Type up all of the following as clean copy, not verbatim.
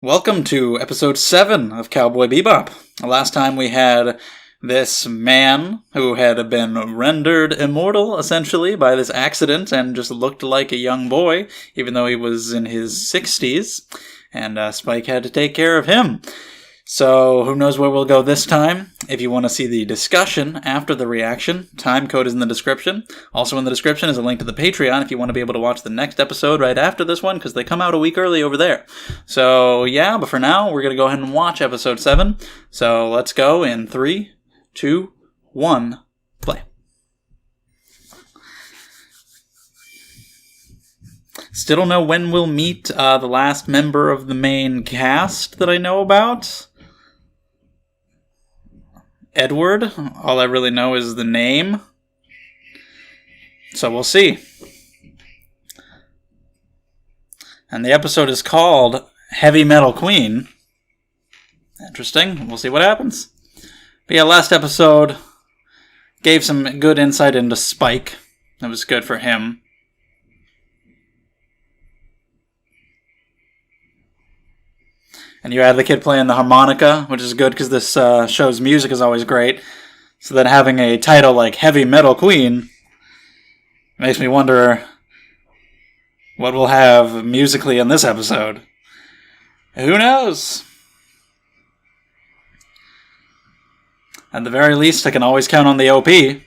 Welcome to episode 7 of Cowboy Bebop. Last time we had this man who had been rendered immortal, essentially, by this accident and just looked like a young boy, even though he was in his 60s, and Spike had to take care of him. So, who knows where we'll go this time? If you want to see the discussion after the reaction, time code is in the description. Also in the description is a link to the Patreon if you want to be able to watch the next episode right after this one, because they come out a week early over there. So, yeah, but for now, we're going to go ahead and watch episode 7. So, let's go in 3, 2, 1, play. Still don't know when we'll meet the last member of the main cast that I know about. Edward. All I really know is the name. So we'll see. And the episode is called Heavy Metal Queen. Interesting. We'll see what happens. But yeah, last episode gave some good insight into Spike. It was good for him. And you had the kid playing the harmonica, which is good because this show's music is always great. So then having a title like Heavy Metal Queen makes me wonder what we'll have musically in this episode. Who knows? At the very least, I can always count on the OP.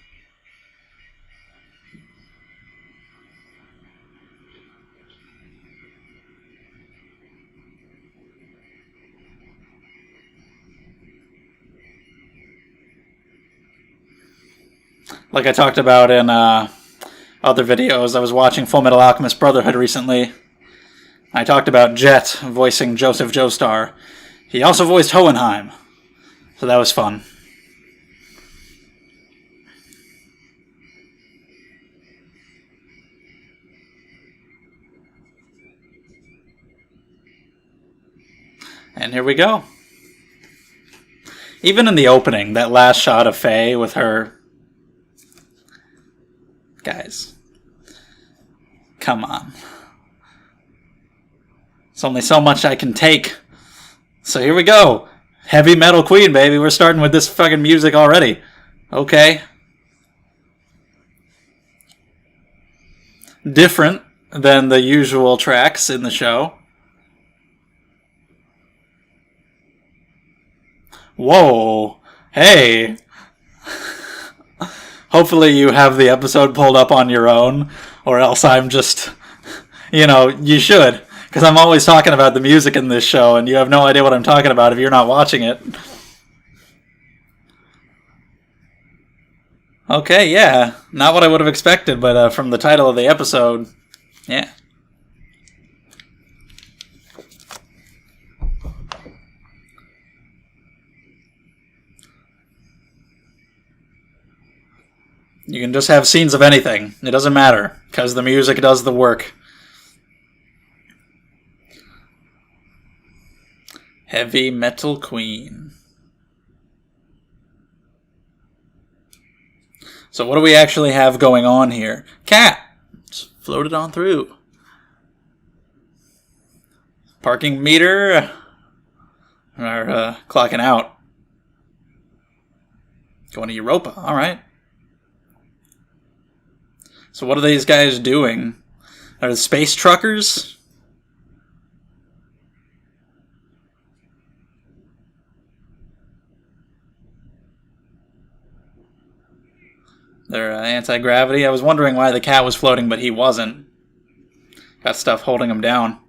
Like I talked about in other videos, I was watching Full Metal Alchemist Brotherhood recently. I talked about Jet voicing Joseph Joestar. He also voiced Hohenheim, so that was fun. And here we go. Even in the opening, that last shot of Faye with her... Guys, come on. It's only so much I can take. So here we go. Heavy Metal Queen, baby. We're starting with this fucking music already. Okay. Different than the usual tracks in the show. Whoa. Hey. Hopefully you have the episode pulled up on your own, or else I'm just, you should, because I'm always talking about the music in this show, and you have no idea what I'm talking about if you're not watching it. Okay, yeah, not what I would have expected, but from the title of the episode, yeah. You can just have scenes of anything. It doesn't matter, because the music does the work. Heavy Metal Queen. So what do we actually have going on here? Cat! Just floated on through. Parking meter. Or clocking out. Going to Europa. Alright. So what are these guys doing? Are they space truckers? They're anti-gravity. I was wondering why the cat was floating, but he wasn't. Got stuff holding him down.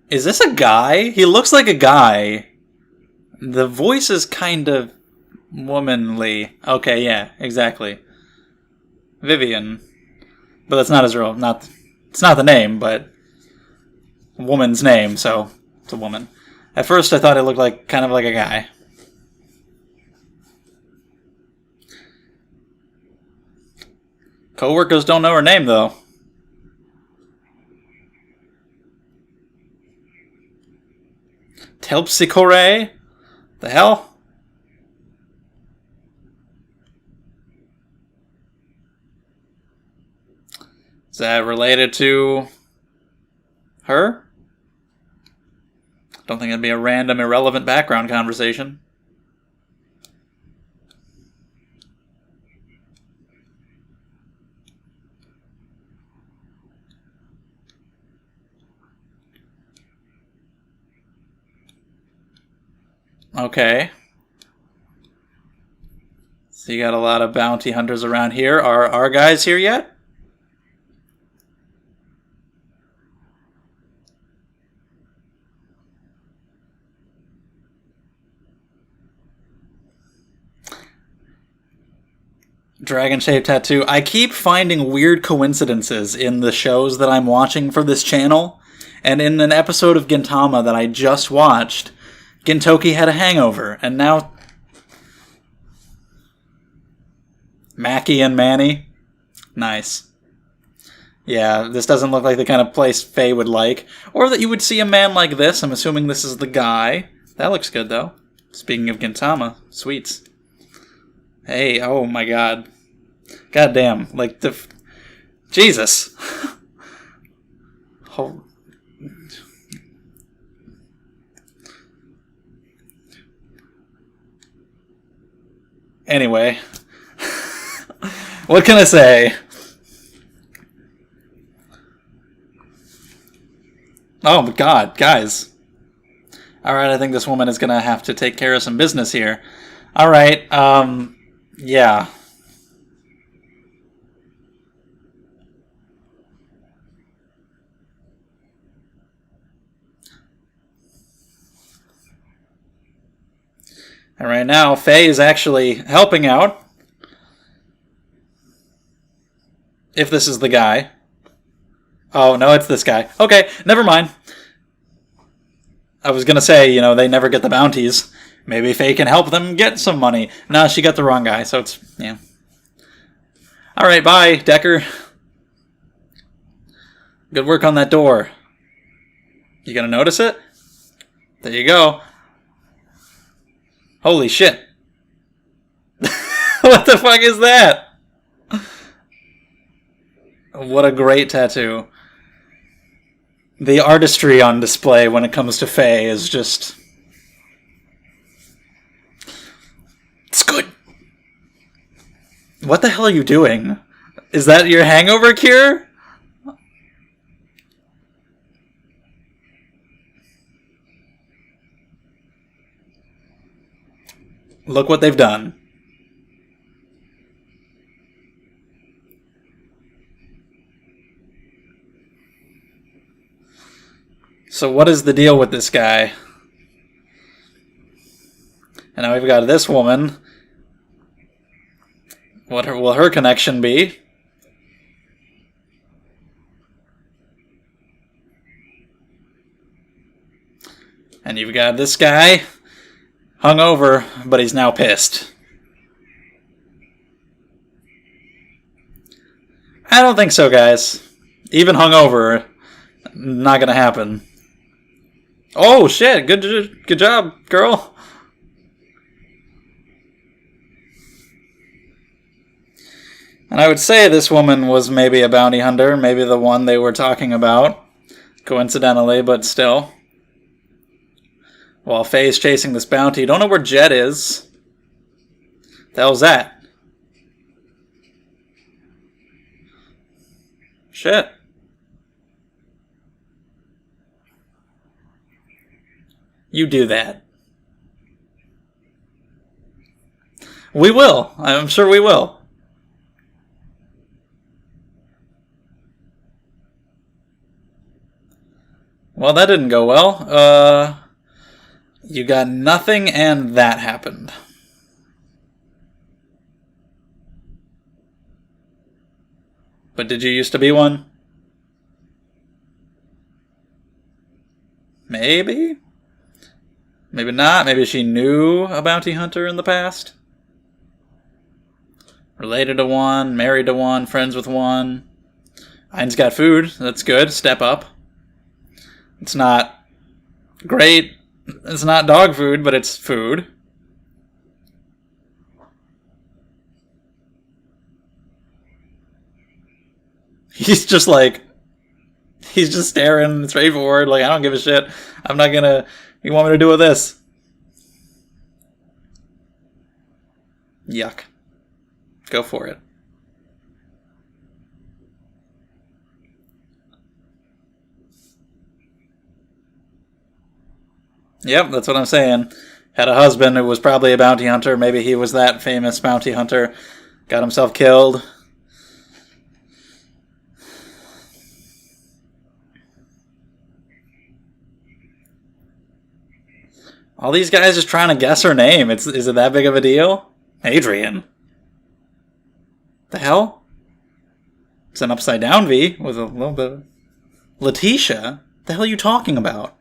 Is this a guy? He looks like a guy. The voice is kind of womanly. Okay, yeah, exactly. Vivian. But that's not his real... It's not the name, but... Woman's name, so... It's a woman. At first I thought it looked like kind of like a guy. Co-workers don't know her name, though. Telpsichore? The hell? Is that related to her? Don't think it'd be a random, irrelevant background conversation. Okay. So you got a lot of bounty hunters around here. Are our guys here yet? Dragon-shaped tattoo. I keep finding weird coincidences in the shows that I'm watching for this channel. And in an episode of Gintama that I just watched, Gintoki had a hangover. And now Maki and Manny. Nice. Yeah, this doesn't look like the kind of place Faye would like. Or that you would see a man like this. I'm assuming this is the guy. That looks good, though. Speaking of Gintama, sweets. Hey, oh my god. God damn. Like, Jesus. Oh. Anyway. What can I say? Oh my god, guys. Alright, I think this woman is gonna have to take care of some business here. Alright, yeah. And right now, Faye is actually helping out. If this is the guy. Oh, no, it's this guy. Okay, never mind. I was gonna say, you know, they never get the bounties. Maybe Faye can help them get some money. No, she got the wrong guy, so it's, yeah. Alright, bye, Decker. Good work on that door. You gonna notice it? There you go. Holy shit. What the fuck is that? What a great tattoo. The artistry on display when it comes to Faye is just... It's good. What the hell are you doing? Is that your hangover cure? Look what they've done. So what is the deal with this guy? And now we've got this woman. What will her connection be? And you've got this guy, hungover, but he's now pissed. I don't think so, guys. Even hungover, not gonna happen. Oh shit! Good job, girl. And I would say this woman was maybe a bounty hunter, maybe the one they were talking about, coincidentally, but still. While Faye's chasing this bounty, don't know where Jet is. The hell's that? Shit. You do that. We will. I'm sure we will. Well, that didn't go well. You got nothing, and that happened. But did you used to be one? Maybe? Maybe not. Maybe she knew a bounty hunter in the past. Related to one, married to one, friends with one. Ein's got food. That's good. Step up. It's not great. It's not dog food, but it's food. He's just like, he's just staring straight forward, like, I don't give a shit. I'm not gonna, you want me to do with this? Yuck. Go for it. Yep, that's what I'm saying. Had a husband who was probably a bounty hunter. Maybe he was that famous bounty hunter. Got himself killed. All these guys just trying to guess her name. Is it that big of a deal? Adrian. The hell? It's an upside down V with a little bit of... Letitia? The hell are you talking about?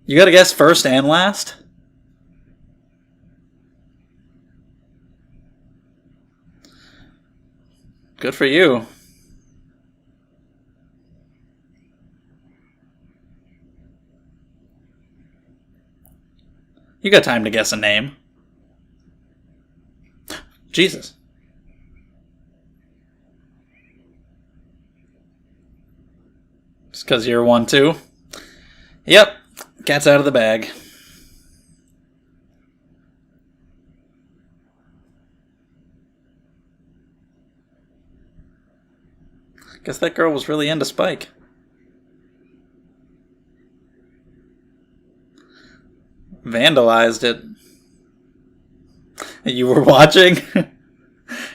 You gotta guess first and last? Good for you. You got time to guess a name. Jesus. Just because you're one too? Yep. Cat's out of the bag. Guess that girl was really into Spike. Vandalized it. You were watching?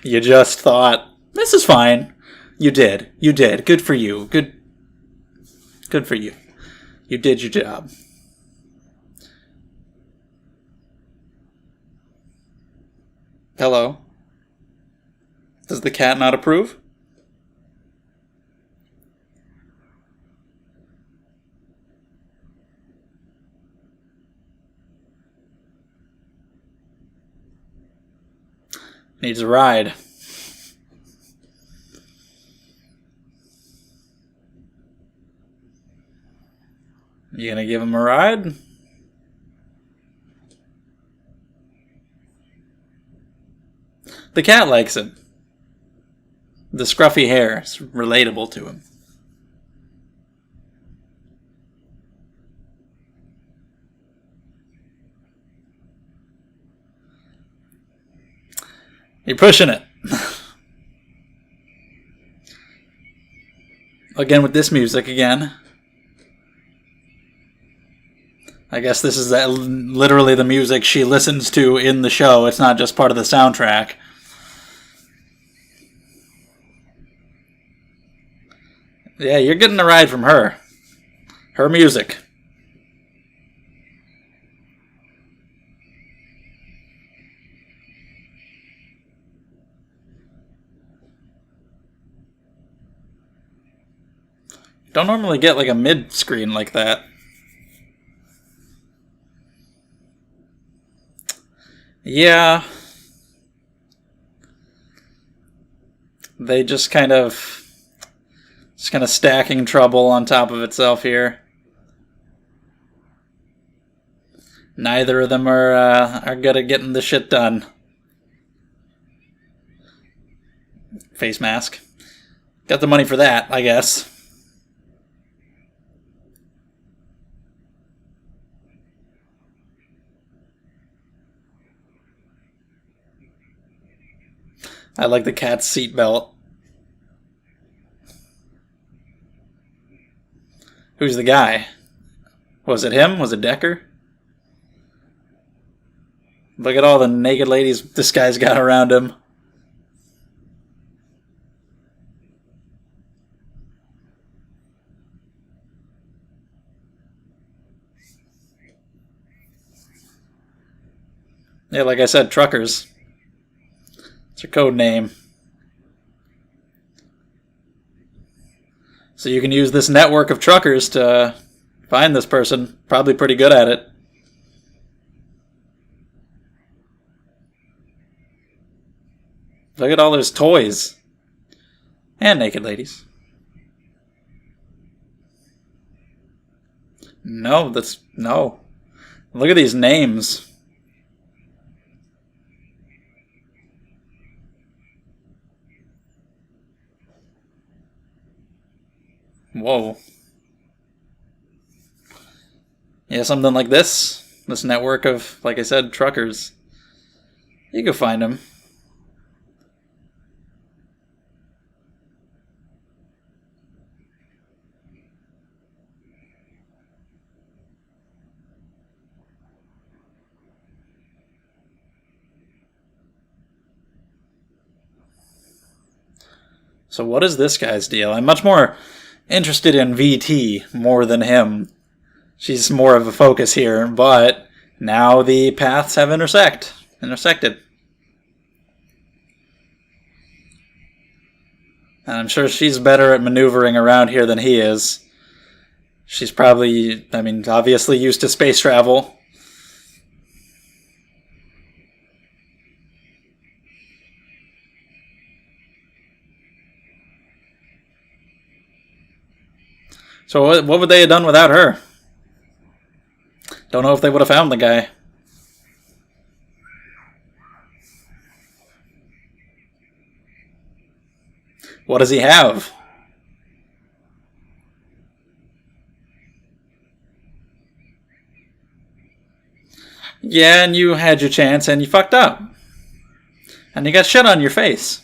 You just thought, this is fine. You did. You did. Good for you. Good for you. You did your job. Hello? Does the cat not approve? Needs a ride. You gonna give him a ride? The cat likes it. The scruffy hair is relatable to him. You're pushing it. Again with this music again. I guess this is literally the music she listens to in the show. It's not just part of the soundtrack. Yeah, you're getting a ride from her. Her music. Don't normally get like a mid-screen like that. Yeah. They just kind of stacking trouble on top of itself here. Neither of them are good at getting the shit done. Face mask. Got the money for that, I guess. I like the cat's seatbelt. Who's the guy? Was it him? Was it Decker? Look at all the naked ladies this guy's got around him. Yeah, like I said, truckers. It's your code name. So you can use this network of truckers to find this person. Probably pretty good at it. Look at all those toys. And naked ladies. No. Look at these names. Whoa. Yeah, something like this. This network of, like I said, truckers. You can find them. So what is this guy's deal? I'm much more interested in VT more than him. She's more of a focus here, but now the paths have intersected. And I'm sure she's better at maneuvering around here than he is. She's probably, obviously used to space travel. So what would they have done without her? Don't know if they would have found the guy. What does he have? Yeah, and you had your chance and you fucked up. And you got shit on your face.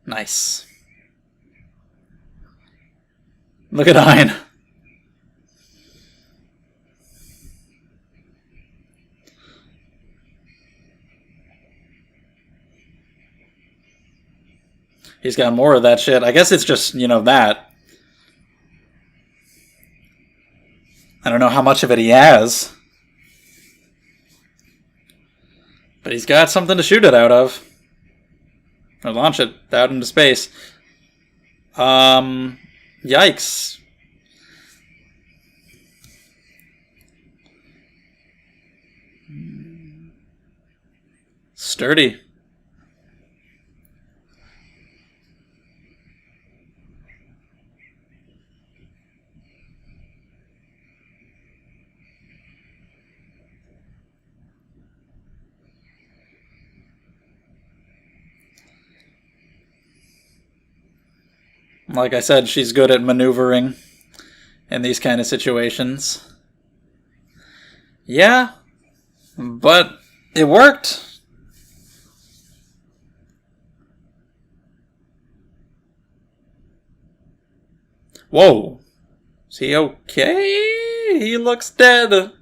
Nice. Look at Ein. He's got more of that shit. I guess it's just, that. I don't know how much of it he has. But he's got something to shoot it out of. Or launch it out into space. Yikes. Sturdy. Like I said, she's good at maneuvering in these kind of situations. Yeah, but it worked. Whoa. Is he okay? He looks dead.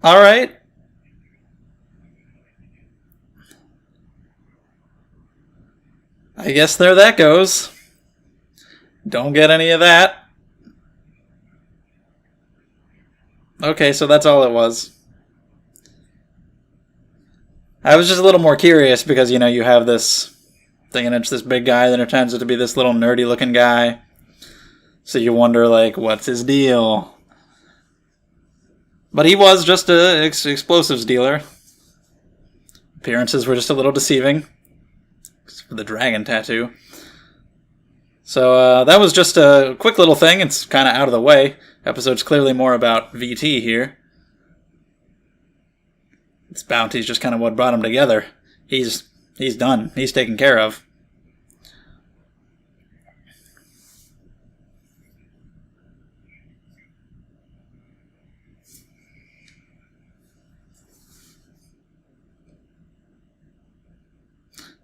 Alright. I guess there that goes. Don't get any of that. Okay, so that's all it was. I was just a little more curious because, you have this thing and it's this big guy, then it turns out to be this little nerdy looking guy. So you wonder, what's his deal? But he was just an explosives dealer. Appearances were just a little deceiving. For the dragon tattoo. So that was just a quick little thing. It's kind of out of the way. Episode's clearly more about VT here. This bounty's just kind of what brought him together. He's done. He's taken care of.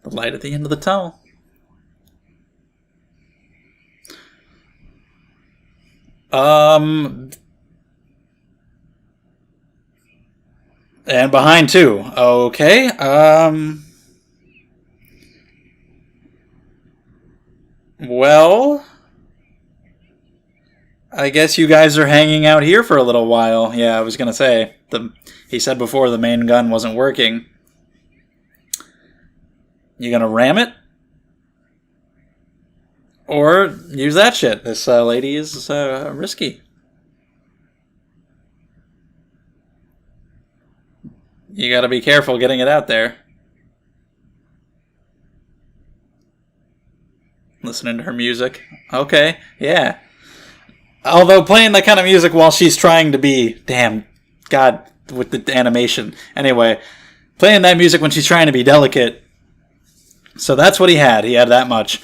The light at the end of the tunnel. And behind too. Okay. Well, I guess you guys are hanging out here for a little while. Yeah, I was gonna say he said before the main gun wasn't working. You gonna ram it? Or use that shit? This lady is risky. You gotta be careful getting it out there. listening to her music. Okay, yeah. Although playing that kind of music while she's trying to be... Damn, God, with the animation. Anyway, playing that music when she's trying to be delicate. So that's what he had. He had that much.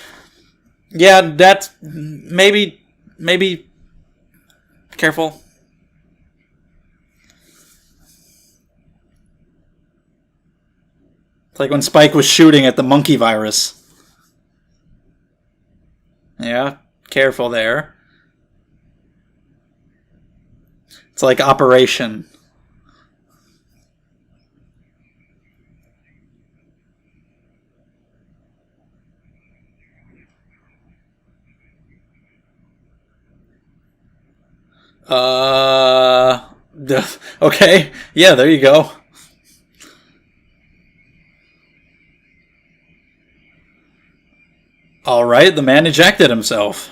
Yeah, that's... Maybe... Careful. It's like when Spike was shooting at the monkey virus. Yeah, careful there. It's like Operation. Okay. Yeah, there you go. Alright, the man ejected himself.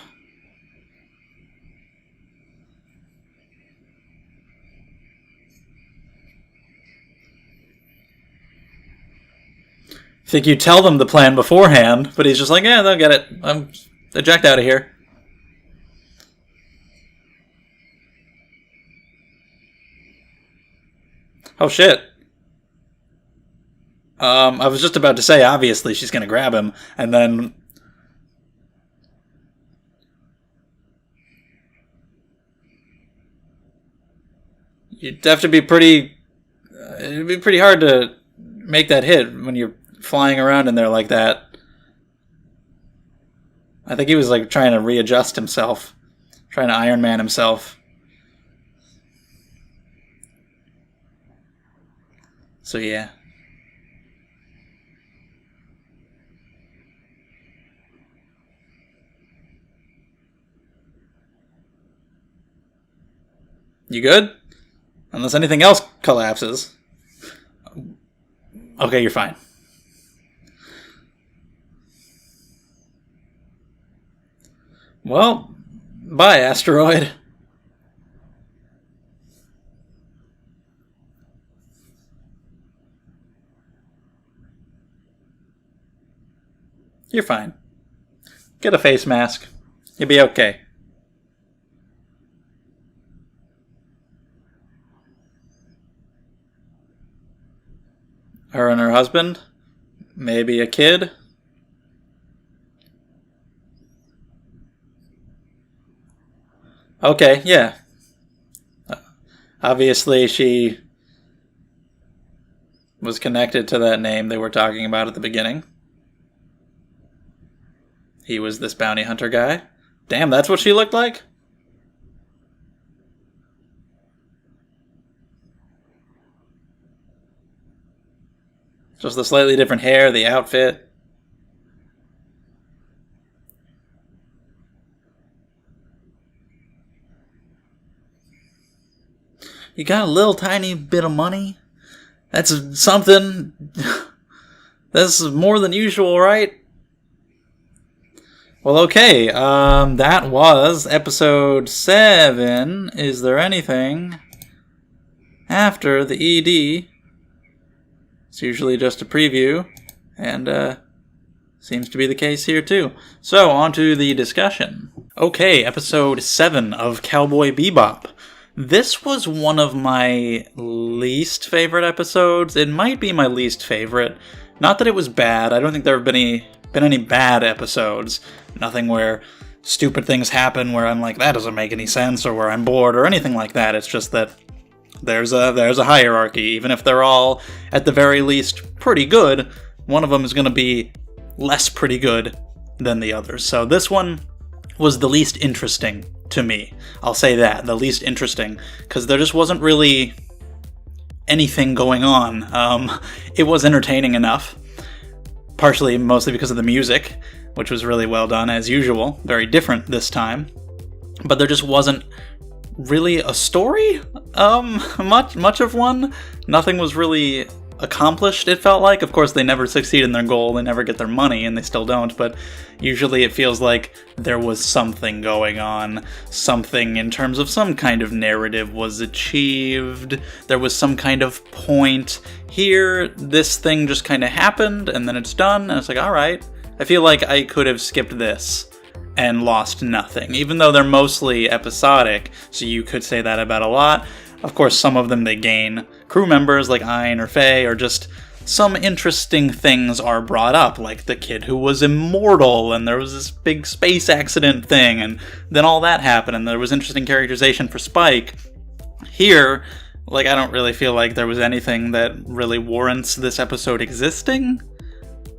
Think you tell them the plan beforehand, but he's just like, yeah, they'll get it. I'm eject out of here. Oh shit. I was just about to say, obviously she's gonna grab him, and then... You'd have to be pretty... it'd be pretty hard to make that hit when you're flying around in there like that. I think he was like trying to readjust himself. Trying to Iron Man himself. So yeah. You good? Unless anything else collapses. Okay, you're fine. Well, bye, asteroid. You're fine. Get a face mask. You'll be okay. Her and her husband? Maybe a kid? Okay, yeah. Obviously, she was connected to that name they were talking about at the beginning. He was this bounty hunter guy. Damn, that's what she looked like? Just the slightly different hair, the outfit. You got a little tiny bit of money? That's something. That's more than usual, right? Well, okay. That was episode 7. Is there anything after the ED? It's usually just a preview, and seems to be the case here too. So, on to the discussion. Okay, episode 7 of Cowboy Bebop. This was one of my least favorite episodes. It might be my least favorite. Not that it was bad. I don't think there have been any bad episodes. Nothing where stupid things happen where I'm like, that doesn't make any sense, or where I'm bored, or anything like that. It's just that there's a hierarchy. Even if they're all, at the very least, pretty good, one of them is going to be less pretty good than the others. So this one was the least interesting to me. I'll say that, the least interesting, because there just wasn't really anything going on. It was entertaining enough, mostly because of the music, which was really well done, as usual. Very different this time. But there just wasn't really a story? Much of one. Nothing was really accomplished, it felt like. Of course, they never succeed in their goal, they never get their money, and they still don't, but usually it feels like there was something going on. Something in terms of some kind of narrative was achieved. There was some kind of point. Here, this thing just kind of happened, and then it's done, and it's like, alright, I feel like I could have skipped this and lost nothing, even though they're mostly episodic, so you could say that about a lot. Of course, some of them they gain crew members like Ayn or Faye, or just some interesting things are brought up, like the kid who was immortal, and there was this big space accident thing, and then all that happened, and there was interesting characterization for Spike. Here, like, I don't really feel like there was anything that really warrants this episode existing.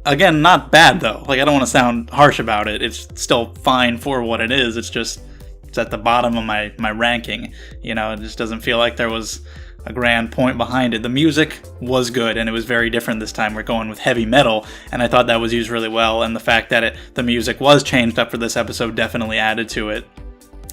Again, not bad, though. Like, I don't want to sound harsh about it. It's still fine for what it is. It's just, it's at the bottom of my ranking. You know, it just doesn't feel like there was a grand point behind it. The music was good, and it was very different this time. We're going with heavy metal, and I thought that was used really well, and the fact that the music was changed up for this episode definitely added to it.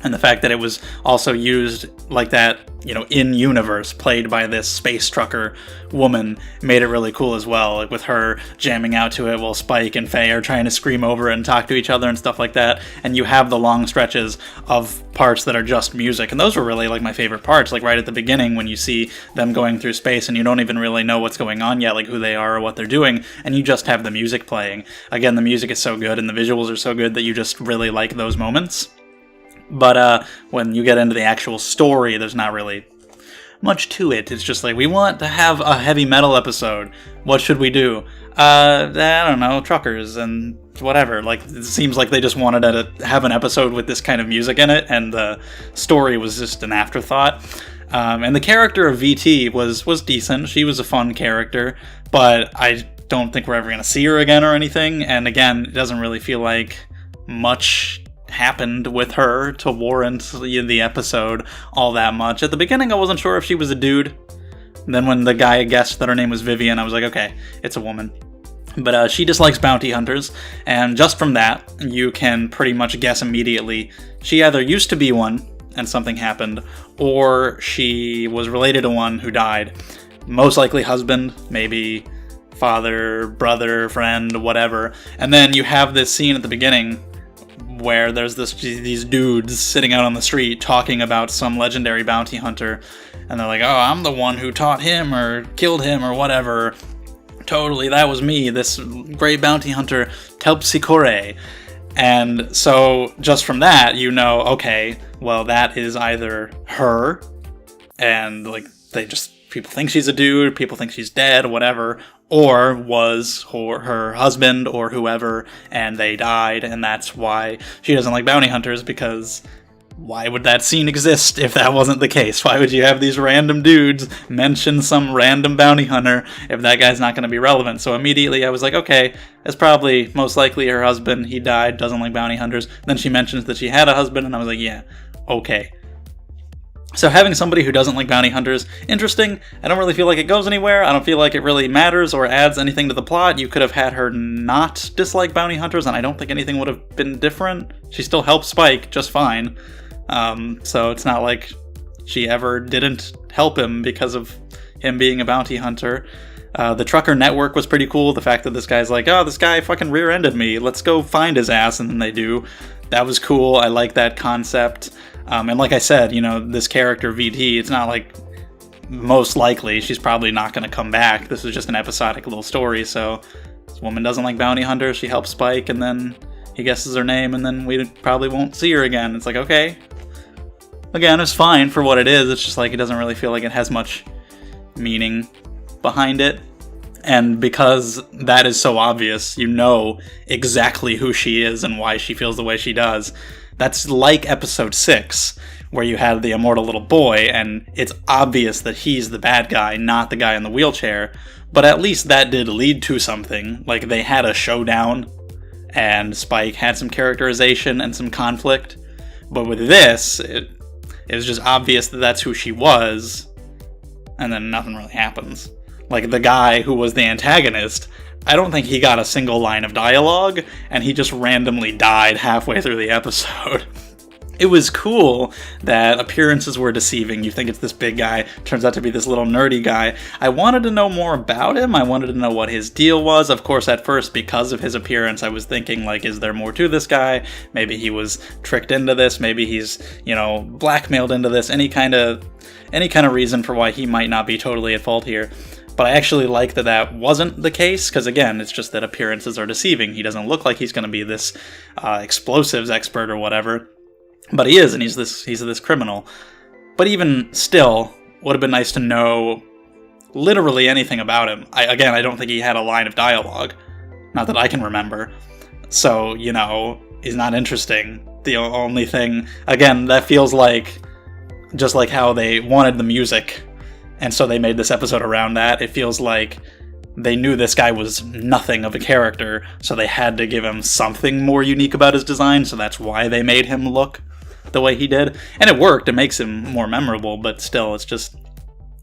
And the fact that it was also used like that, you know, in-universe, played by this space trucker woman, made it really cool as well, like with her jamming out to it while Spike and Faye are trying to scream over it and talk to each other and stuff like that. And you have the long stretches of parts that are just music, and those were really like my favorite parts, like right at the beginning when you see them going through space and you don't even really know what's going on yet, like who they are or what they're doing, and you just have the music playing. Again, the music is so good and the visuals are so good that you just really like those moments. But when you get into the actual story, there's not really much to it. It's just like, we want to have a heavy metal episode. What should we do? I don't know, truckers and whatever. Like, it seems like they just wanted to have an episode with this kind of music in it, and the story was just an afterthought. And the character of VT was decent. She was a fun character, but I don't think we're ever going to see her again or anything. And again, it doesn't really feel like much happened with her to warrant the episode all that much. At the beginning, I wasn't sure if she was a dude. Then when the guy guessed that her name was Vivian, I was like, okay, it's a woman. But she dislikes bounty hunters, and just from that, you can pretty much guess immediately she either used to be one and something happened, or she was related to one who died. Most likely husband, maybe father, brother, friend, whatever. And then you have this scene at the beginning where there's these dudes sitting out on the street talking about some legendary bounty hunter, and they're like, oh, I'm the one who taught him or killed him or whatever. Totally, that was me, this great bounty hunter, Terpsichore. And so just from that, you know, okay, well, that is either her, and like people think she's a dude, people think she's dead, whatever, or was her husband or whoever, and they died, and that's why she doesn't like bounty hunters, because why would that scene exist if that wasn't the case? Why would you have these random dudes mention some random bounty hunter if that guy's not going to be relevant? So immediately I was like, okay, it's probably most likely her husband. He died, doesn't like bounty hunters. Then she mentions that she had a husband, and I was like, yeah, okay. So having somebody who doesn't like bounty hunters, interesting. I don't really feel like it goes anywhere. I don't feel like it really matters or adds anything to the plot. You could have had her not dislike bounty hunters, and I don't think anything would have been different. She still helped Spike just fine. So it's not like she ever didn't help him because of him being a bounty hunter. The trucker network was pretty cool. The fact that this guy's like, oh, this guy fucking rear-ended me. Let's go find his ass, and then they do. That was cool. I like that concept. And like I said, you know, this character, VT, it's not like most likely she's probably not going to come back. This is just an episodic little story, so this woman doesn't like bounty hunters. She helps Spike, and then he guesses her name, and then we probably won't see her again. It's like, okay. Again, it's fine for what it is. It's just like it doesn't really feel like it has much meaning behind it. And because that is so obvious, you know exactly who she is and why she feels the way she does. That's like episode 6, where you had the immortal little boy, and it's obvious that he's the bad guy, not the guy in the wheelchair. But at least that did lead to something. Like, they had a showdown, and Spike had some characterization and some conflict. But with this, it was just obvious that that's who she was, and then nothing really happens. Like, the guy who was the antagonist, I don't think he got a single line of dialogue, and he just randomly died halfway through the episode. It was cool that appearances were deceiving. You think it's this big guy, turns out to be this little nerdy guy. I wanted to know more about him. I wanted to know what his deal was. Of course, at first, because of his appearance, I was thinking, like, is there more to this guy? Maybe he was tricked into this. Maybe he's, you know, blackmailed into this. Any kind of reason for why he might not be totally at fault here. But I actually like that that wasn't the case, because again, it's just that appearances are deceiving. He doesn't look like he's going to be this explosives expert or whatever, but he is, and he's this criminal. But even still, would have been nice to know literally anything about him. I don't think he had a line of dialogue, not that I can remember. So, you know, he's not interesting. The only thing, again, that feels like just like how they wanted the music, and so they made this episode around that. It feels like they knew this guy was nothing of a character, so they had to give him something more unique about his design, so that's why they made him look the way he did. And it worked, it makes him more memorable, but still, it's just,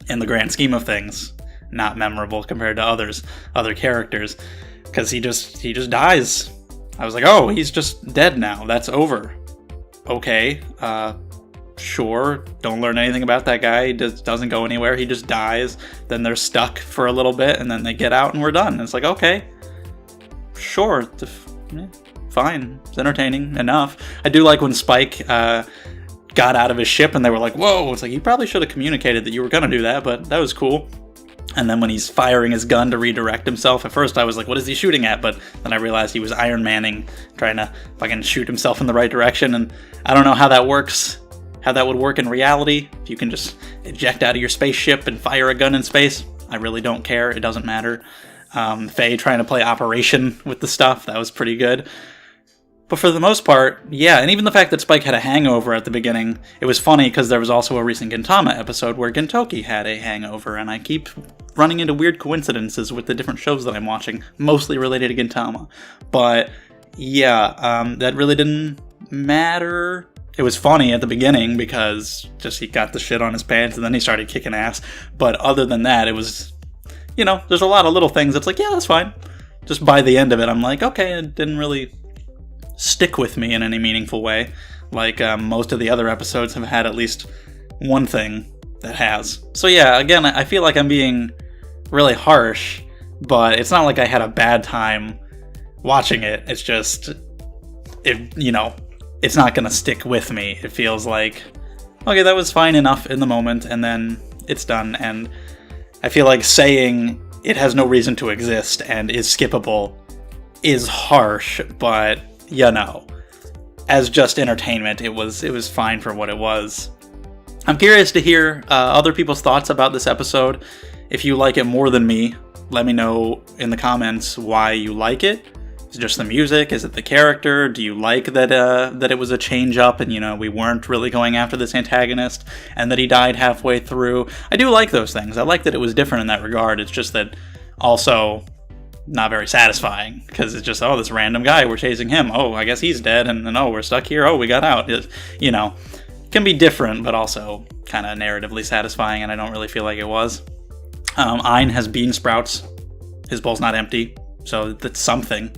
in the grand scheme of things, not memorable compared to other characters, because he just dies. I was like, oh, he's just dead now, that's over. Okay, sure, don't learn anything about that guy. He doesn't go anywhere. He just dies. Then they're stuck for a little bit, and then they get out, and we're done. And it's like, okay, sure, fine. It's entertaining enough. I do like when Spike got out of his ship, and they were like, whoa. It's like, you probably should have communicated that you were going to do that, but that was cool. And then when he's firing his gun to redirect himself, at first I was like, what is he shooting at? But then I realized he was Iron Manning, trying to fucking shoot himself in the right direction, and I don't know how that works. How that would work in reality, if you can just eject out of your spaceship and fire a gun in space. I really don't care, it doesn't matter. Faye trying to play Operation with the stuff, that was pretty good. But for the most part, yeah, and even the fact that Spike had a hangover at the beginning, it was funny because there was also a recent Gintama episode where Gintoki had a hangover, and I keep running into weird coincidences with the different shows that I'm watching, mostly related to Gintama. But yeah, that really didn't matter. It was funny at the beginning because just he got the shit on his pants and then he started kicking ass. But other than that, it was, you know, there's a lot of little things that's like, yeah, that's fine. Just by the end of it, I'm like, okay, it didn't really stick with me in any meaningful way. Like most of the other episodes have had at least one thing that has. So yeah, again, I feel like I'm being really harsh, but it's not like I had a bad time watching it. It's just, it's not going to stick with me. It feels like, okay, that was fine enough in the moment, and then it's done. And I feel like saying it has no reason to exist and is skippable is harsh, but, you know, as just entertainment, it was fine for what it was. I'm curious to hear other people's thoughts about this episode. If you like it more than me, let me know in the comments why you like it. Is it just the music? Is it the character? Do you like that it was a change up and, you know, we weren't really going after this antagonist and that he died halfway through? I do like those things. I like that it was different in that regard. It's just that also not very satisfying because it's just, oh, this random guy, we're chasing him. Oh, I guess he's dead. And oh, we're stuck here. Oh, we got out. It can be different, but also kind of narratively satisfying, and I don't really feel like it was. Ein has bean sprouts. His bowl's not empty, so that's something.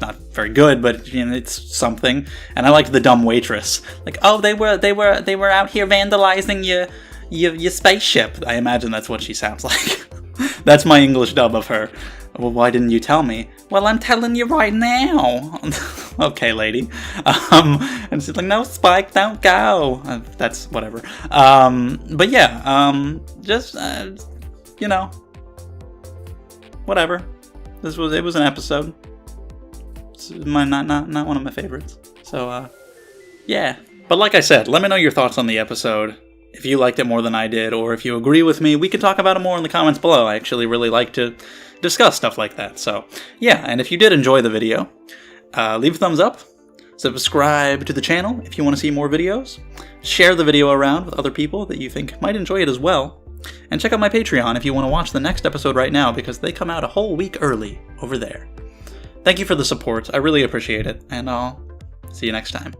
Not very good, but you know, it's something. And I liked the dumb waitress. Like, oh, they were out here vandalizing your spaceship. I imagine that's what she sounds like. That's my English dub of her. Well, why didn't you tell me? Well, I'm telling you right now. Okay, lady. And she's like, no, Spike, don't go. That's whatever. But yeah, just whatever. It was an episode. It's not one of my favorites. So yeah. But like I said, let me know your thoughts on the episode. If you liked it more than I did, or if you agree with me, we can talk about it more in the comments below. I actually really like to discuss stuff like that. So yeah, and if you did enjoy the video, leave a thumbs up, subscribe to the channel if you want to see more videos, share the video around with other people that you think might enjoy it as well, and check out my Patreon if you want to watch the next episode right now, because they come out a whole week early over there. Thank you for the support, I really appreciate it, and I'll see you next time.